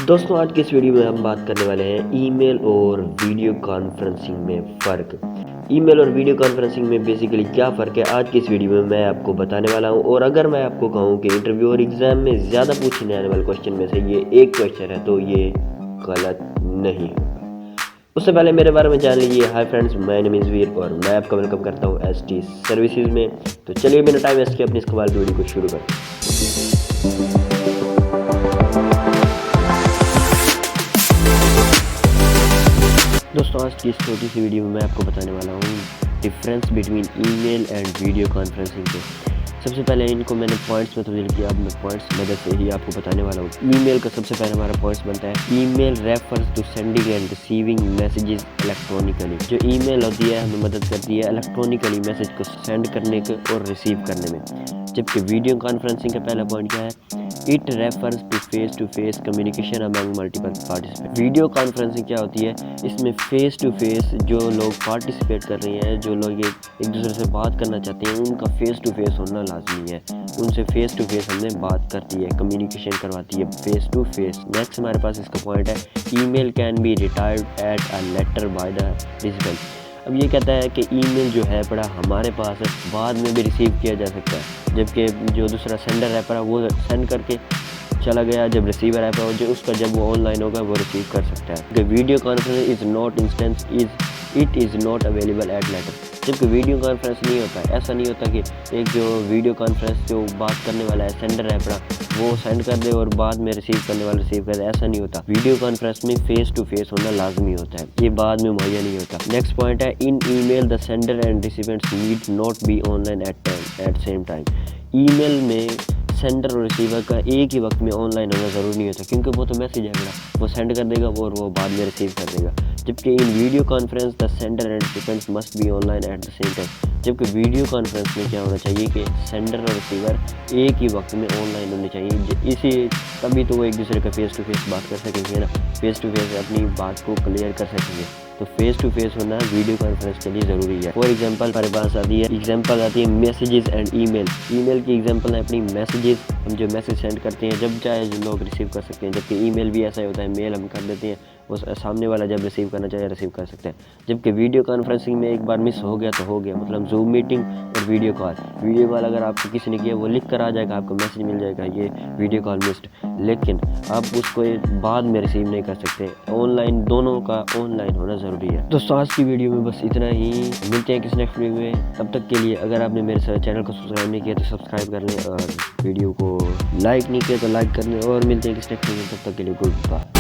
दोस्तों आज की इस वीडियो में हम बात करने वाले हैं ईमेल और वीडियो कॉन्फ्रेंसिंग में फ़र्क। ईमेल और वीडियो कॉन्फ्रेंसिंग में बेसिकली क्या फ़र्क है आज की इस वीडियो में मैं आपको बताने वाला हूं। और अगर मैं आपको कहूं कि इंटरव्यू और एग्ज़ाम में ज़्यादा पूछने आने वाले क्वेश्चन में से ये एक क्वेश्चन है तो ये गलत नहीं होगा। उससे पहले मेरे बारे में जान लीजिए। Hi friends, my name is Veer और मैं आपका वेलकम करता हूँ ST सर्विसेज में। तो चलिए बिना टाइम वेस्ट किए अपनी इस कमाल की वीडियो को शुरू करते हैं। दोस्तों आज की इस छोटी सी वीडियो में मैं आपको बताने वाला हूँ difference between email and video conferencing के। सबसे पहले इनको मैंने पॉइंट्स में तब्दील किया। अब मैं पॉइंट्स की मदद से ही आपको बताने वाला हूँ। ईमेल का सबसे पहले हमारा पॉइंट्स बनता है email refers to sending and receiving messages electronically. जो ईमेल होती है हमें मदद करती है इलेक्ट्रॉनिकली मैसेज को सेंड करने के और रिसीव करने में। जबकि वीडियो कॉन्फ्रेंसिंग का पहला पॉइंट क्या है, it refers to face communication among multiple participant. Video conferencing क्या होती है, इसमें फेस टू फेस जो लोग पार्टिसिपेट कर रहे हैं, जो लोग एक दूसरे से बात करना चाहते हैं, उनका फेस टू फेस होना लाजमी है। उनसे फेस टू फेस हमने बात करती है, कम्युनिकेशन करवाती है फेस टू फेस। नेक्स्ट हमारे पास इसका पॉइंट है email can be retired at a later by the recipient. अब ये कहता है कि ईमेल जो है बड़ा हमारे पास है, बाद में भी रिसीव किया जा सकता है। जबकि जो दूसरा सेंडर रैपर है वो सेंड करके चला गया, जब रिसीवर रैपर हो जो उसका जब वो ऑनलाइन होगा वो रिसीव कर सकता है। The video conference is not instance it is not available at later. जबकि वीडियो कॉन्फ्रेंस नहीं होता है, ऐसा नहीं होता कि एक जो वीडियो कॉन्फ्रेंस जो बात करने वाला है सेंडर रैपर वो सेंड कर दे और बाद में रिसीव करने वाला रिसीव कर दे, ऐसा नहीं होता। वीडियो कॉन्फ्रेंस में फेस टू फेस होना लाजमी होता है, ये बाद में मुहैया नहीं होता। नेक्स्ट पॉइंट है in email the sender and recipients need not be online eight same time. Email में सेंडर और रिसीवर का एक ही वक्त में ऑनलाइन होना ज़रूरी नहीं होता, क्योंकि वो तो मैसेज है बड़ा, वो सेंड कर देगा और वो बाद में रिसीव कर देगा। जबकि in video conference the sender and recipients must be online at the same time. जबकि वीडियो कॉन्फ्रेंस में क्या होना चाहिए कि सेंडर और रिसीवर एक ही वक्त में ऑनलाइन होने चाहिए। इसी तभी तो वो एक दूसरे का फेस टू फेस बात कर सकेंगे ना, फेस टू फेस अपनी बात को क्लियर कर सकेंगे। तो फेस टू फेस होना वीडियो कॉन्फ्रेंस के लिए ज़रूरी है। फॉर एग्जांपल हमारे पास आती है मैसेजेस एंड ईमेल। ईमेल की एग्जांपल है अपनी मैसेजेस, हम जो मैसेज सेंड करते हैं जब चाहे जो लोग रिसीव कर सकते हैं। जबकि ईमेल भी ऐसा ही होता है, मेल हम कर देते हैं, वो सामने वाला जब रिसीव करना चाहे रिसीव कर सकते हैं। जबकि वीडियो कॉन्फ्रेंसिंग में एक बार मिस हो गया तो हो गया, मतलब जूम मीटिंग और वीडियो कॉल अगर आपको किसी ने किया वो लिख कर आ जाएगा, आपको मैसेज मिल जाएगा ये वीडियो कॉल मिस्ड, लेकिन आप उसको बाद में रिसीव नहीं कर सकते। ऑनलाइन दोनों का ऑनलाइन होना ज़रूरी है। दोस्तों आज की वीडियो में बस इतना ही, मिलते हैं किसी नेक्स्ट वीडियो में। तब तक के लिए अगर आपने मेरे चैनल को सब्सक्राइब नहीं किया तो सब्सक्राइब कर लें और वीडियो को लाइक नहीं किया तो लाइक कर लें। और मिलते हैं किसी नेक्स्ट वीडियो में, तब तक के लिए गुड बाय।